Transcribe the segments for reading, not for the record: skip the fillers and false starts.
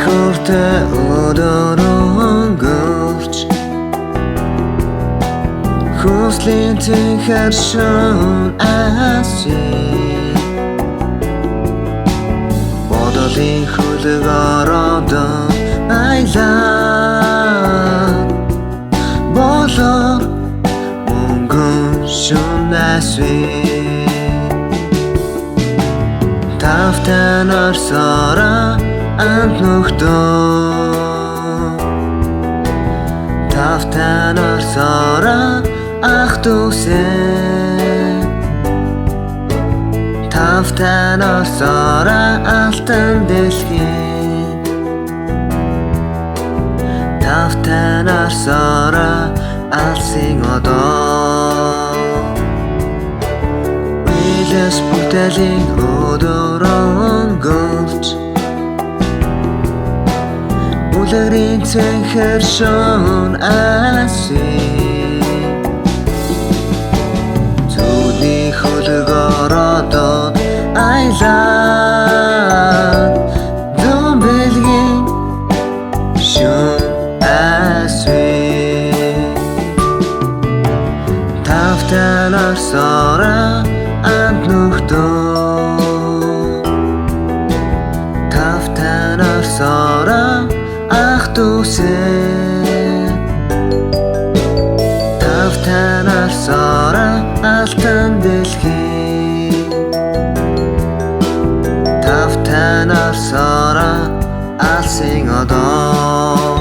Хуртай өдөр өнгөрч хүслийн цэнхэр шон асий Бодолын хөлөг ороод айлаа Болор мөнгөн шон асий Тавтан орсороо ант нөхдөө Тавтан орсороо ах дүүсээ Тавтан орсороо алтан дэлхий Тавтан орсороо алсын одоо Үйлэс бүтээлийн өдөр өнгөрч Үлгэрийн цэнхэр шон асий Зүудний хөлөг ороод айлаад Зүүн бэлгийн шон асий Тавтан орсороо ант нөхдөө Тавтан орсороо ах дүүсээ Тавтан орсороо алтан дэлхий Тавтан орсороо алсын одоо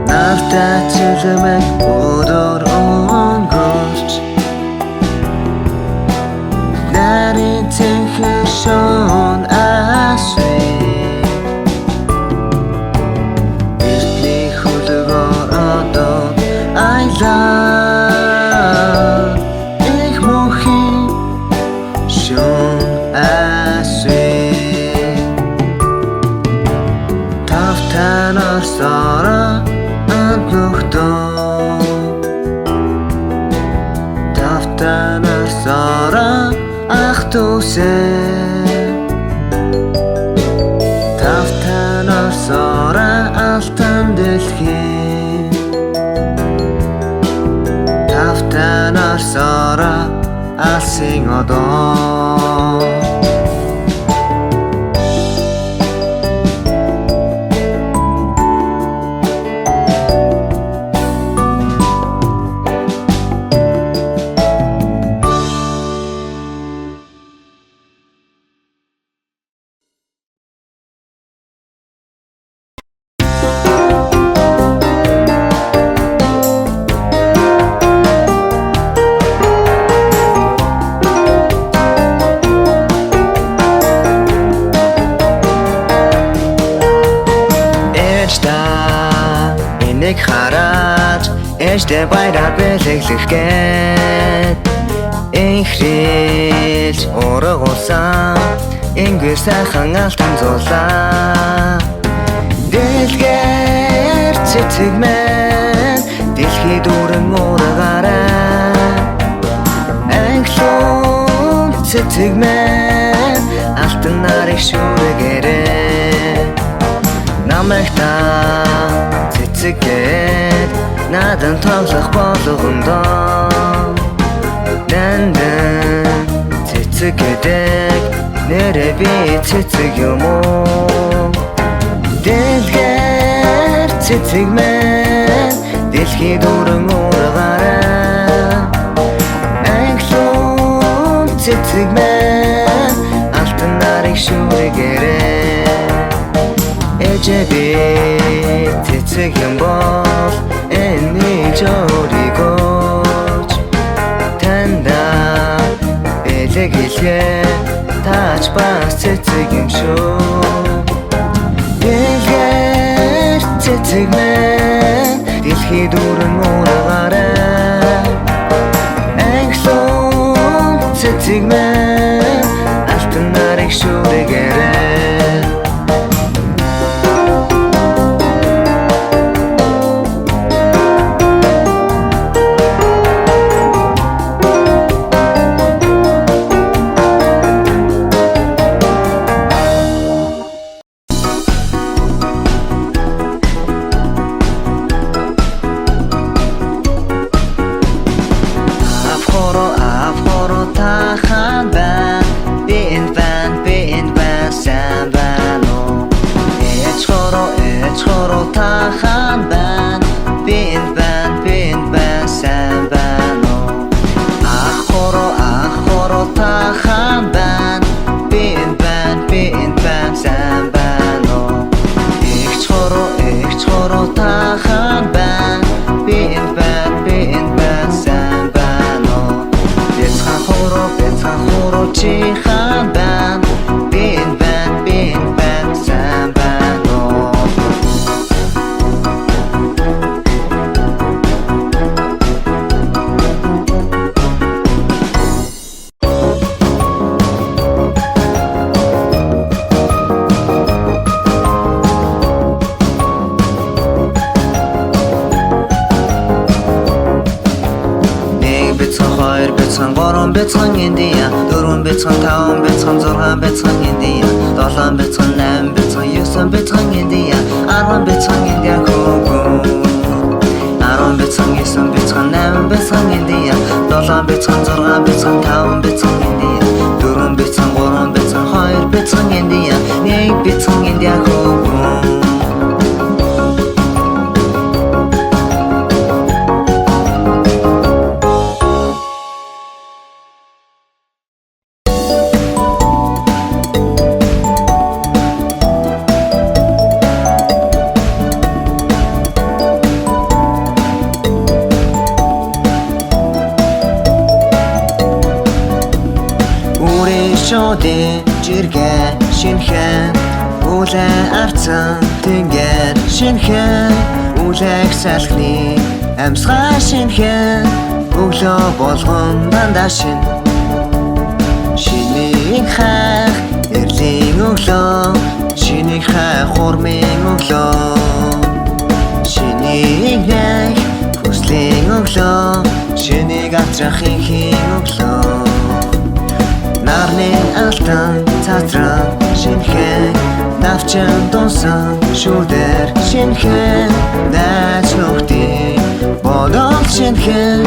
Нартай чилмэг өдөр өнгөрч Нарийн цэнхэр шон асий Их мохи шон асий Тавтан орсороо ант нөхдөө Тавтан орсороо ах дүүсээ Тавтан орсороо алтан дэлхий Тавтан орсороо алсын одоо Энийг хараад ээжтэй баяраар бэлэглэхгээд Инхрилж урагуулсан Ингээр сайхан алтан зулаа Дэлгээр цэцэгмэн Дэлхий дүүрэн урагаарай Англон цэцэгмэн Алтан нарыг шүрэгээрэй Намайгтаа цэцэгээд надан тоглох болгондоо Дандан цэцэгэдэг нэрээ би цэцэг юм уу Дэлгээр цэцэгмэн дэлхий дүүрэн урагаарай Англон цэцэгмэн алтан нарыг шүрэгээрэй Ээжээ би цэцэг юм бол энийг өөрийгөөч Танда бэлэглэе тач бас цэцэг юм шүү Дэлгээр цэцэгмэн дэлхий дүүрэн урагаарай Англон цэцэгмэн алтан нарыг шүрэгээрэй хуруу тахан байна. Би энд байна сайн байна уу? Ах хуруу тахан байна. Би энд байна сайн байна уу? Эгч хуруу тахан байна. Би энд байна сайн байна уу? Бяцхан хуруу чихан байна. Би энд байна сайн байна уу? Хоёр бяцхан, гурван бяцхан Индия, дөрвөн бяцхан, таван бяцхан, зургаан бяцхан Индия, долоон бяцхан, найм бяцхан, юусан бяцхан Индия, арван бяцхан Индия хөгөө. Арван бяцхан, юусан бяцхан, найм бяцхан Индия, долоон бяцхан, зургаан бяцхан, таван бяцхан Индия, дөрвөн бяцхан, гурван бяцхан, хоёр бяцхан Индия, нэг бяцхан Индия хөгөө. Шодын жиргэн шинхэн үлэн арцан тэнгэр шинхэн үлэг салхны амьсгай шинхэн өглөө болгон дандаа шин шинийг хайх эрлийн өглөө шинийг хайх хурмын өглөө шинийг найх хүслийн өглөө шинийг авчрахын өглөө нарны алтан цацран шинхэн навчан донсон шүдэр шинхэн дайч нөхдөй бодол шинхэн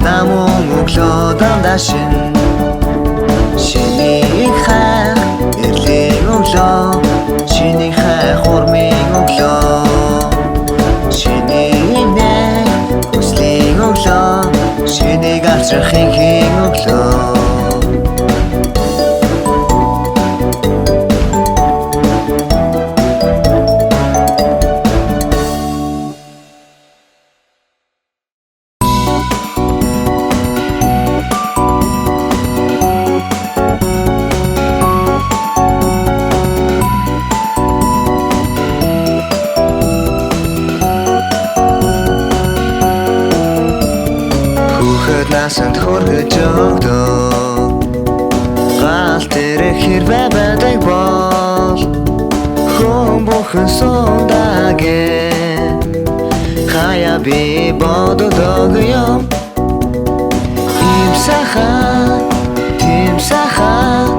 намун өглөө дандаа шин шинийг хайх эрлийн өглөө шинийг хайх хурмын өглөө шинийг найх хүслийн өглөө шинийг авчрахын өглөө. Насанд хүргэж өгдөг гал тэрэг хэрвээ байдаг бол хүн бүхэн сундагэ хаяа би боддог юм им сайхан тим сайхан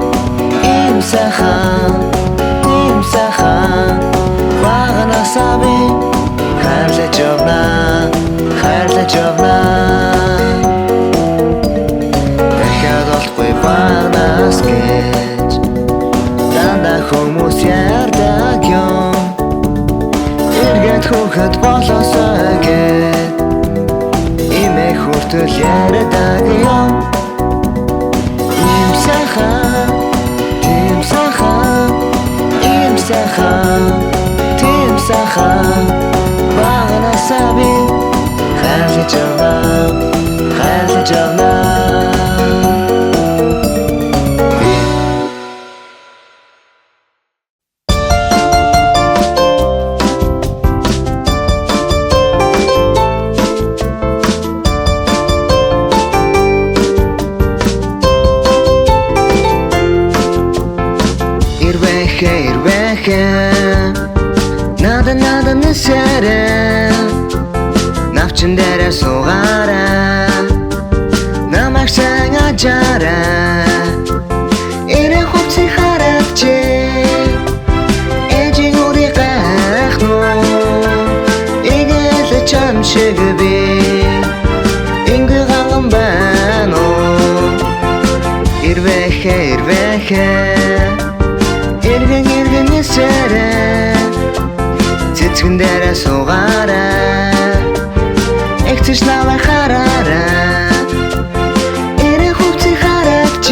багнасаа би хайрлаж явна Багнаас гэж дандаа хүмүүс ярьдаг юм эргээд хүүхэд болоосоо гэд имээ хүртэл ярьдаг юм им сайхан тим сайхан багнасаа би хайрлаж явна Надад нэсэрэ навчин дээрээ суугаарай намайг сайн ажаарай эрэ хувцсыг хараач эжиг үрий гайх нуу игэл чам шиг би ингээ ганган байна уу ирвэхэ эргэн нэсэрэ цэцгэн дээр Иргэнэ суугаарай Эгцэж намайг хараарай Эрэ хүүцийг хараач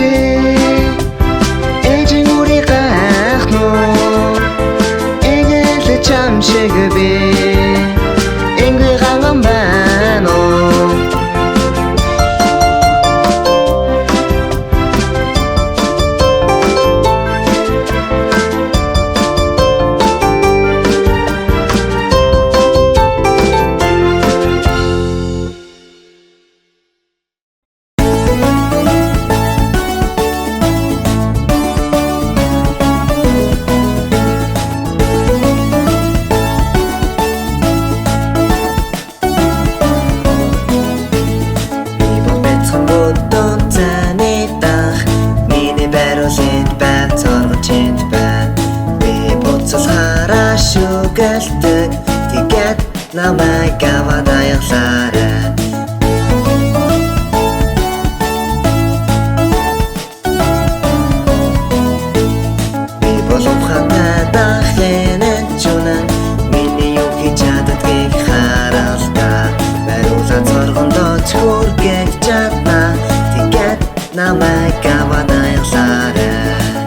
Ээжийн үрийг гайхнуу Эгэл чам шиг би Ингүй ханган байна уу Шүгэлдэг тэгээд намайг аваад аяглаарай Би болов хатаа дахин чунан миний юу хийж чаддгийг харалтаа Бариулаад цоргондоо хүргэж чадна тэгээд намайг аваад аяглаарай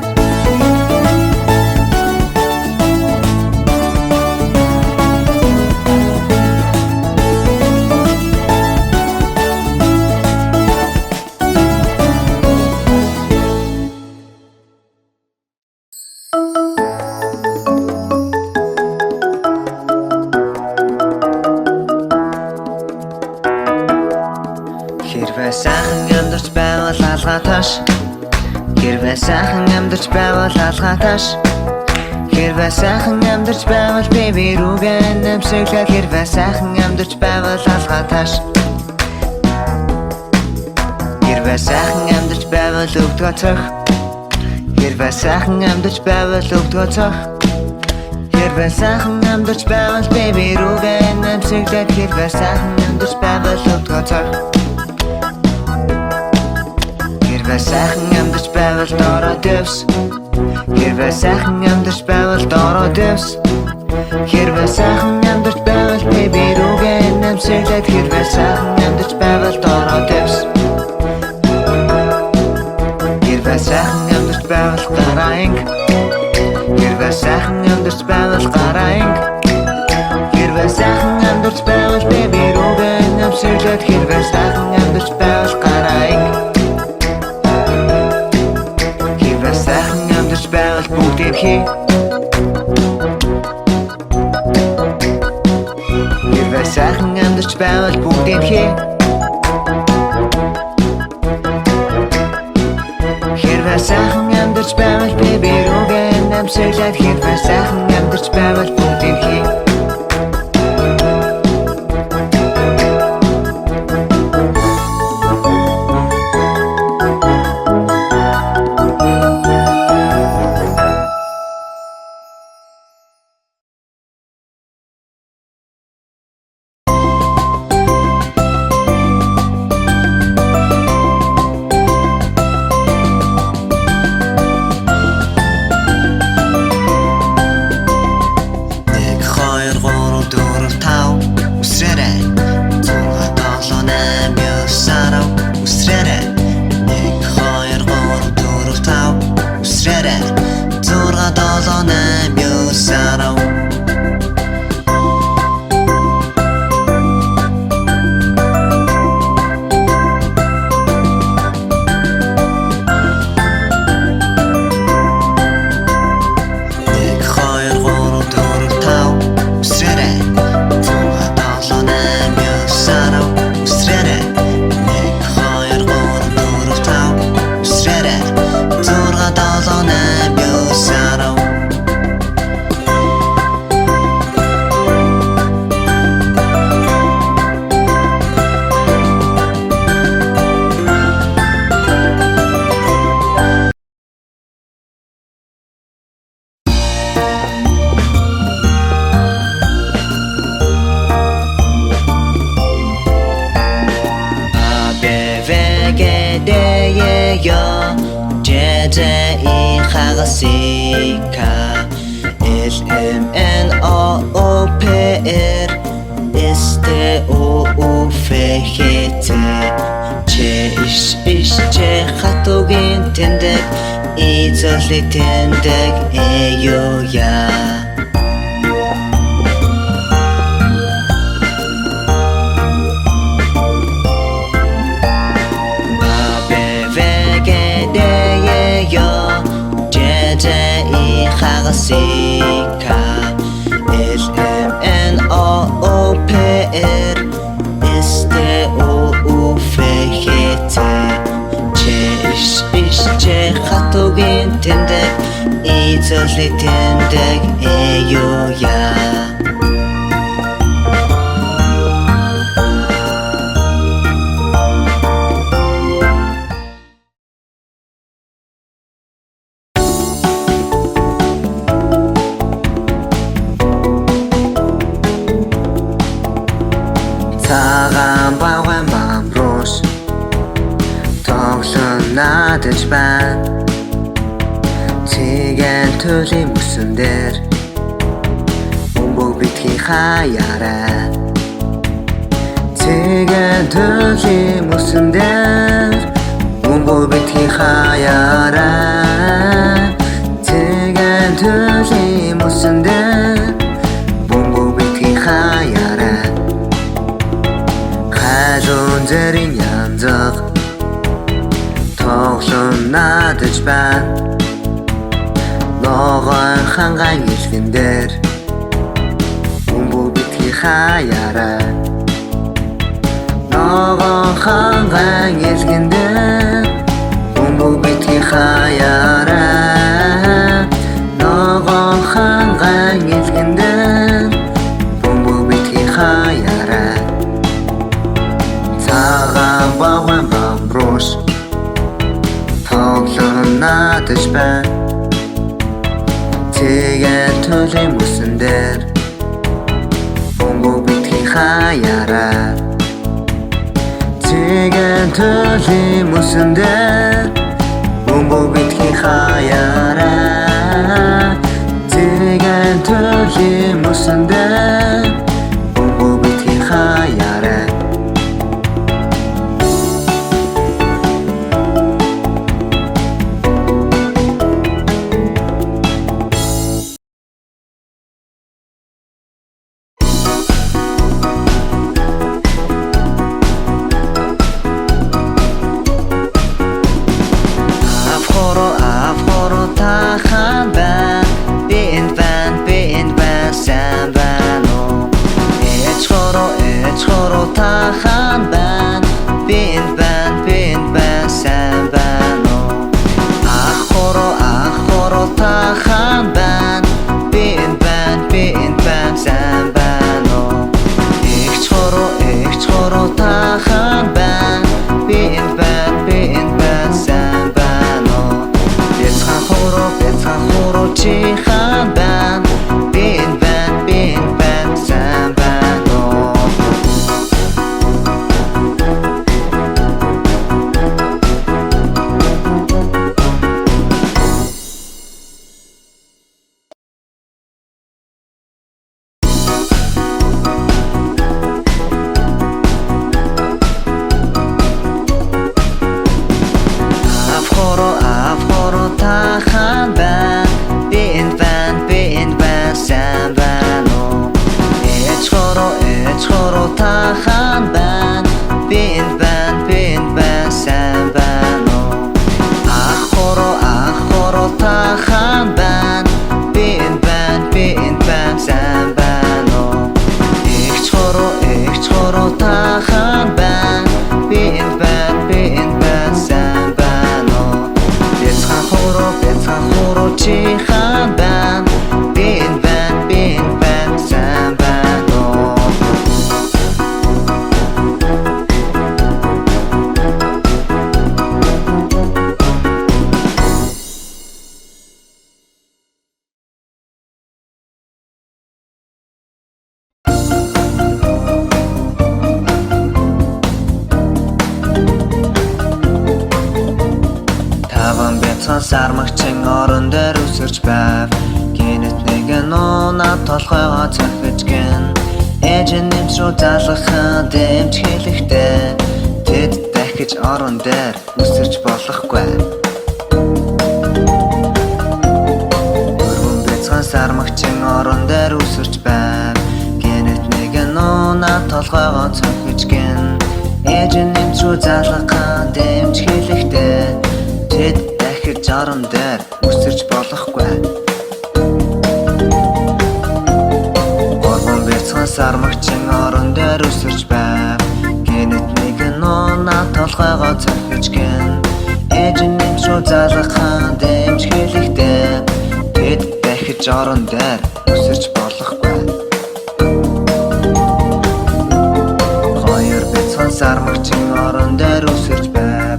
Хэрвээ сайхан амьдарч байвал алгаа тааш Хэрвээ сайхан амьдарч байвал алгаа тааш Хэрвээ сайхан амьдарч байвал би рүүгээ нэмсэглээ Хэрвээ сайхан амьдарч байвал алгаа тааш Хэрвээ сайхан амьдарч байвал өвдгөө цох Хэрвээ сайхан амьдарч байвал өвдгөө цох Хэрвээ сайхан амьдарч байвал би рүүгээ нэмсэглээ Хэрвээ сайхан амьдарч байвал өвдгөө цох Хэрвээ сайхан амьдарч байвал доороо дэвс Хэрвээ сайхан амьдарч байвал доороо дэвс Хэрвээ сайхан амьдарч байвал би рүүгээ нэмсэглээд Хэрвээ сайхан амьдарч байвал доороо дэвс Хэрвээ сайхан амьдарч байвал гараанг Хэрвээ сайхан амьдарч байвал гараанг Хэрвээ сайхан амьдарч байвал би рүүгээ нэмсэглээд Хэрвээ сайхан амьдарч байвал гараанг Сайхан амьдарч байвал бүгдийг хий Хэрвээ сайхан амьдарч байвал бүгдийг хий Хэрвээ сайхан амьдарч байвал би рүүгээ нэмсэглээд Хэрвээ сайхан амьдарч байвал бүгдийг хий 제제이 하가시카 MNOOPR STOUFHT Ч хатуугийн тэндэг эзэлэг тэндэг эёя Хагасика LMNOOPR STOUFHT Ч хатуугийн тэндэг эзэлэг тэндэг эёя Цагаан багаан бамруус тоглон надаж байна Цэгэн төлийн мөсөн дээр бөмбөг битгий хаяарай Цэгэн төлийн мөсөн дээр бөмбөг битгий хаяарай Цэгэн төлийн мөсөн дээр бөмбөг битгий хаяарай Хажуун зэрийн янзаг тоглон надаж байна Ногоон ханган илгэн дээр бөмбөг битгий хаяарай Ногоон ханган илгэн дээр бөмбөг битгий хаяарай Ногоон ханган илгэн дээр бөмбөг битгий хаяарай Цагаан багаан бамруус тоглон надаж байна Цэгэн төлийн мөсөн дээр бөмбөг битгий хаяарай Цэгэн төлийн мөсөн дээр бөмбөг битгий хаяарай Цэгэн төлийн мөсөн дээр бөмбөг битгий хаяарай Сармагчин орон дээр үсэрч байв гинэт нэг нуна толгойгоо цохиж гэн ээж нэмс рүү залгахаа дэмж хэлэхдээ тэд дахиж орон дээр үсэрч болохгүй. Өргөн бяцхан сармагчин орон дээр үсэрч байв. Гэнэт нэг нуна толгойгоо цохиж гэн ээж нэмс рүү залгахаа дэмж хэлэхдээ тэд дахиж орон дээр үсэрч болохгүй. Сармагчин орон дээр үсэрч байв. Гэнэт нэг нуна толгойгоо цохиж гэн ээж нэмс рүү залгахаа дэмж хэлэхдээ тэд дахиж орон дээр үсэрч болохгүй. Хоёр бяцхан сармагчин орон дээр үсэрч байв.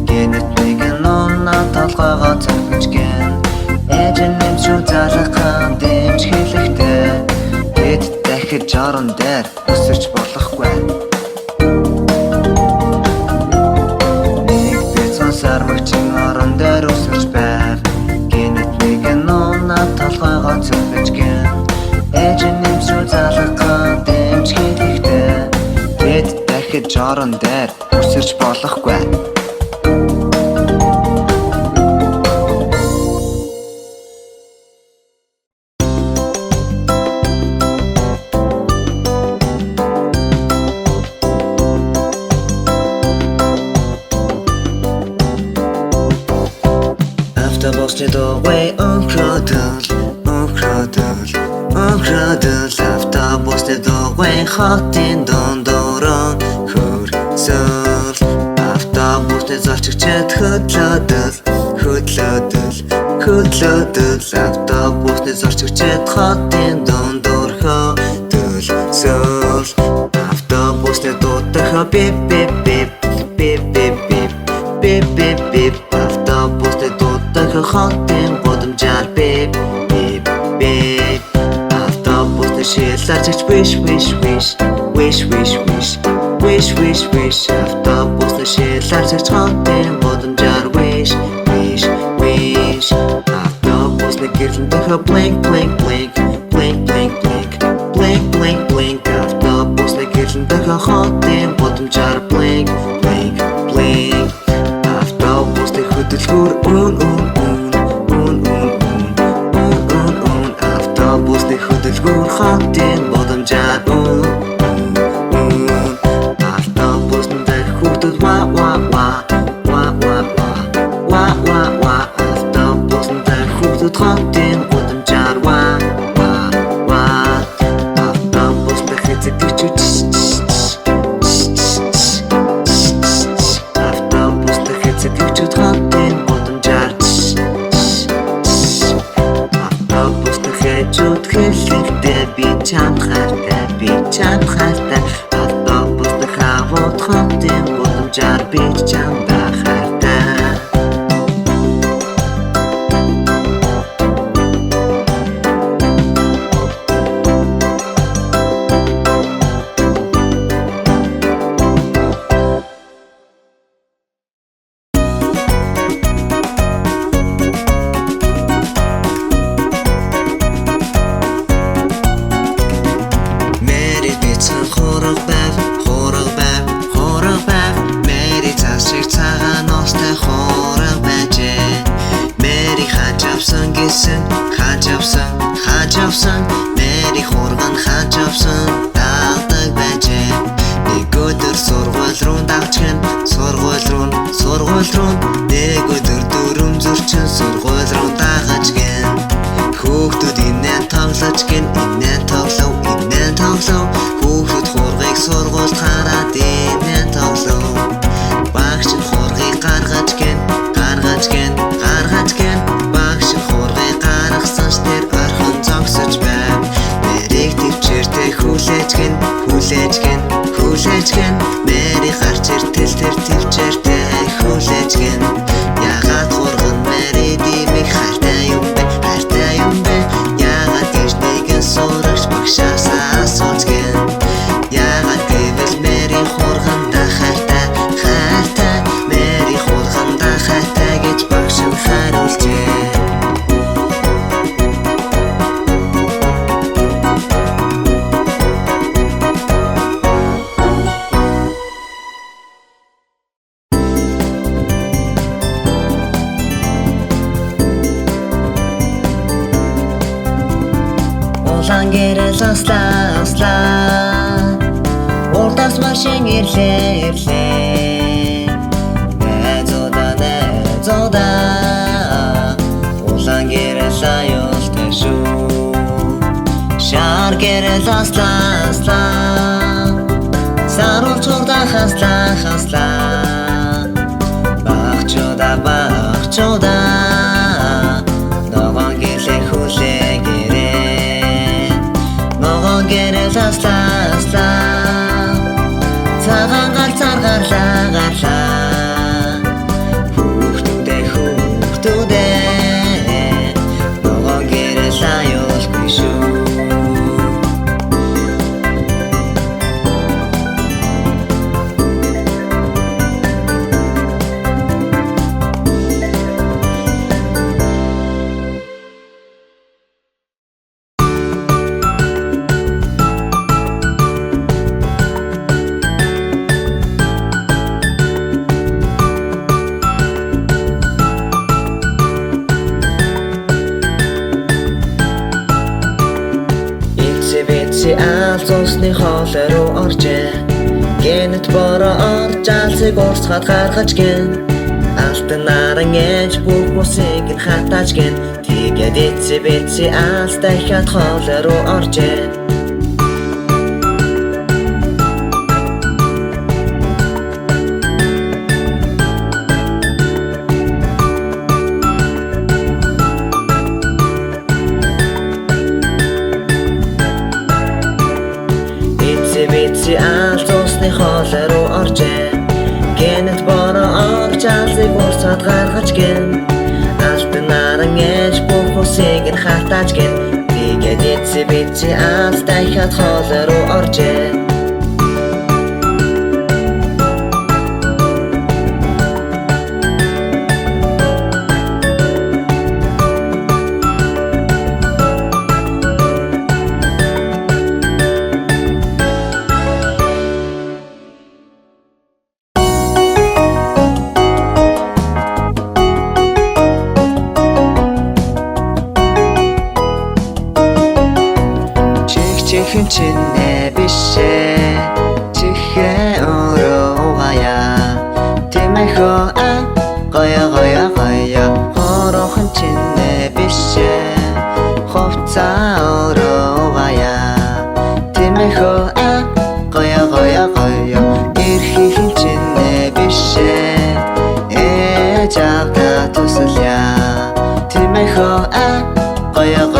Гэнэт нэг нуна толгойгоо цохиж гэн ээж нэмс рүү залгахаа дэмж хэлэхдээ тэд дахиж орон дээр үсэрч болохгүй. Нэг бяцхан сармагчин орон дээр үсэрч байв. Гэнэт нэг нуна толгойгоо цохиж гэн ээж нэмс рүү залгахаа дэмж хэлэхдээ тэд дахиж орон дээр үсэрч болохгүй. Автобусны дугуй өнхрөдөл автобусны дугуй хотын дундууран хөрсөл автобусны зорчигчид хөдлөдөл автобусны зорчигчид хотын дундуур хөдөлсөл автобусны дуудах бип бип бип бип бип бип бип бип автобусны дуудах хотын гудамжаар бип бип бип автобусны шилжиж wish wish wish wish wish wish wish wish wish автобусны шилжиж хотын гудамжаар wish wish wish автобусны гэрлэнтэх blink blink blink blink blink blink blink blink blink автобусны гэрлэнтэх хотын гудамжаар blink blink blink автобусны хөдөлгүүр автобусны хөдөлгүүр хотын гудамжаар автобусны хүүхдүүд ва автобусны хүүхдүүд хотын гудамжаар автобусны хэцэгчүүд автобусны хэцэгчүүд хотын гудамжаар автобусны хэцүүд хэлэхдээ би чамд хайртай автобусны хавууд хотын гудамжаар би чамд хайртай. Мэри цаашиг цагаан ноостой хуураг байжээ. Мэри хааж авсан Мэри хурган хааж авсан дагдаг байжээ. Нэг өдөр сургууль руу дагчгэн сургууль руу нэг өдөр дүрм зөрчин сургууль руу дагаж гэн хүүхдүүд инээ тоглож гэн инээ тоглов хүүхдүүд хургыг сургуульд хараад инээ тоглов багш нь хургыг гаргаж гэн багш нь хургыг гаргасан ч тэр орхон зогсож байв. Мэрийг төвчээртэй хүлээж гэн Мэри гарч иртэл тэр төвчээртэй хүлээж гэн ягаад хурган Мэри димиг хайртай юм бэ ягаад гэж нэгэн сурагч багшаасаа асууж гэн ягаад гэвэл Мэри хурганда хайртай Мэри хурганда хайртай гэж багш нь хариулжээ. гэрэл аслаа урдаас машин ирлээ найзуудаа улаан гэрэл аюултай шүү шар гэрэл аслаа саруул чурда хаслаа багчуда ногоон гэрэл хүлээгээрээ ногоон гэрэл аслаа цагаан галзаар гарлаа хүүхдүүдээ ногоон гэрэл аюулгүй шүү алзуусны хоолой руу оржээ гэнэт бороо орж алсыг урсгаад гаргаж гэн алтан наран ээж бүх усыг нь хатааж гэн тэгээд эцсэ алс дахиад хоолой руу оржээ алзуусны хоолой руу оржээ гэнэт бороо орж алсыг урсгаад гаргаж гэн алтан наран ээж бүх усыг нь хатааж гэн тэгээд эцсэ алс дахиад хоолой руу оржээ чихэн чинээ бишээ чихээ өрөөгая тимэхөө гоёо хорохон чинээ бишээ хувцаа өрөөгая тимэхөө гоёо эрхийн чинээ бишээ ээжавда тусаля тимэхөө гоёо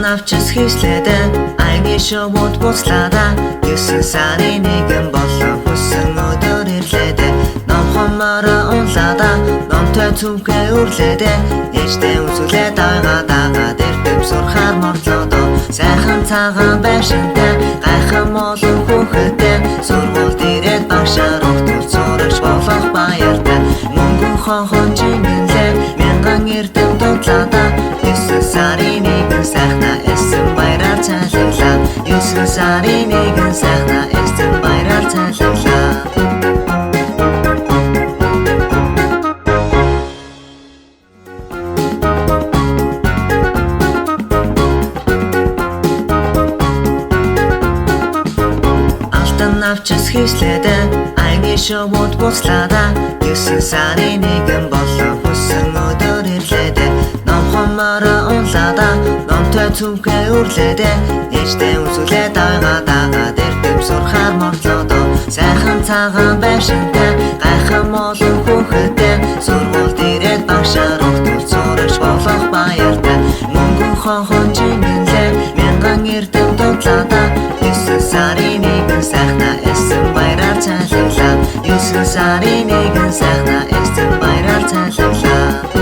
навчс хийслэдэ айны шоуд буцлаада 9 сарын 1 болон хүссэн өдөр ирлээдэ номхомороо унлаада номтой цүнхээ үрлээдэ ээжтэй үзүүлээ дагаад эрдэм сурхаар морлоодо сайхан цагаан байшинтай гайхан молон хүүхэдтэй сургуульд ирээд багшаар өгтөр зурагч болох баяртай мөнгөн хонхон жимэлээ мянган эрдэм дунтлаада 9 сарын 1 сайхна эсэн баяраар цайлуулаа 9 сарын 1 сайхна эсэн баяраар цайлуулаа навчс хийслэдэ айны шоуд буцлаада 9 сарын 1 болон хүссэн өдөр ирлээдэ номхомороо унлаада номтой цүнхээ үрлээдэ ээжтэй үзүүлээ дагаад эрдэм сурхаар морлоодо сайхан цагаан байшинтай гайхан молон хүүхэдтэй сургуульд ирээд багшаар өгтөр зурагч болох баяртай мөнгөн хонхон жимэлээ мянган эрдэм дунтлаада 9 сарын 1 сайхна эсэн баяраар цайлуулаа 9 сарын 1 сайхна эсэн баяраар цайлуулаа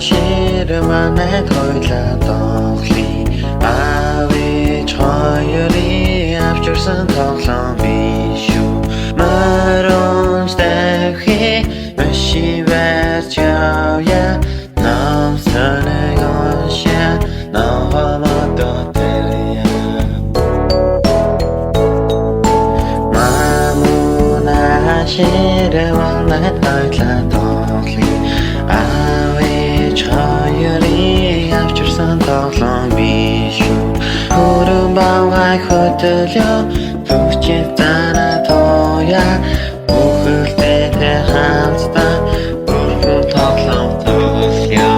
ширманай тойлоо донхли авич хоёрын авчирсан тоглоом биш үү Марон stäхи машин барьж явъя намсаныг оншаа навамадо тэрья мамуна ширманай тойлоо донхли авич хоёрын авчирсан тоглоом биш үү Хүрэн бавгай хөтөлөө төвчээ танаа тооя бүхэлдээ хамтдаа бүрхэн тоглоом тоглоё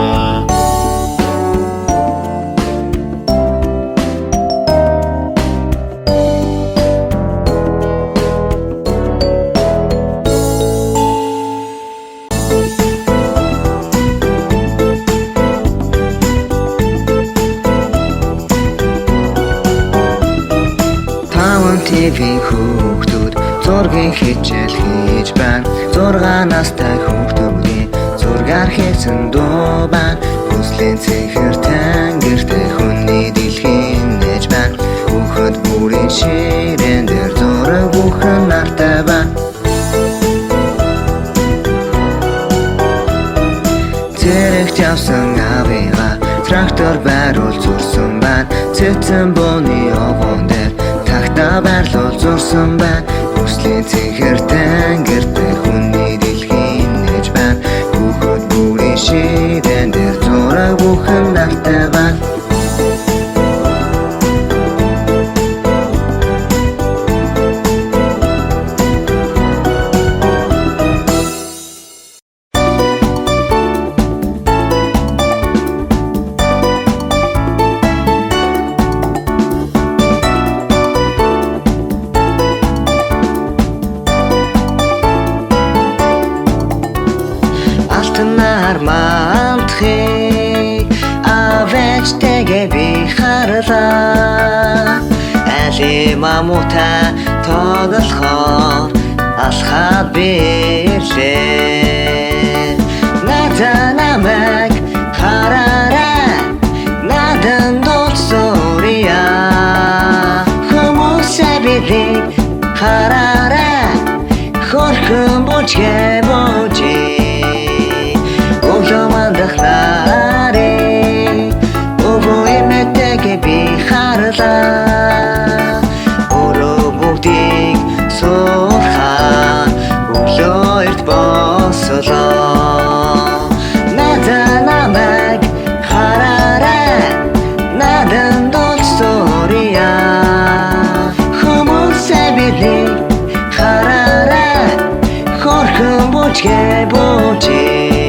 TV хүүхдүүд зургийн хичээл хийж байна 6 настай хүүхдүүдийн зургаар хийсэн дуу байна Хүслийн цэнхэр тэнгэртэй хүний дэлхийн нээж байна Хүүхэд бүрийн ширээн дээр зураг бүхэн нартай байна Зэрэгт явсан авига трактор байруул зурсан байна Цэцэн бууны овгон дээр тагта байрлуул зурсан байна Хүслийн цэнхэр тэнгэртэй хүний дэлхийн нээж байна Хүүхэд бүрийн ширээн дээр зураг бүхэн нартай байна Алтнаар мантхыг авэжтэйгээ би харлаа Али мамута тоглохоор алхаад бирлээ Надаа намайг хараарай Надан дуулсуурья Хүмүүсээ бидийг хараарай Хөрхөн бүжгээ бүжээ Охломандахлари Овоэмэтэгэ би харлаа Өрөө бүгдийг суурхаа Өглөөөрт босолоо Надаа намайг хараарай Надан дуулсуурья Хүмүүсээ бидийг хараарай Хөрхөн бүжгээ бүжээ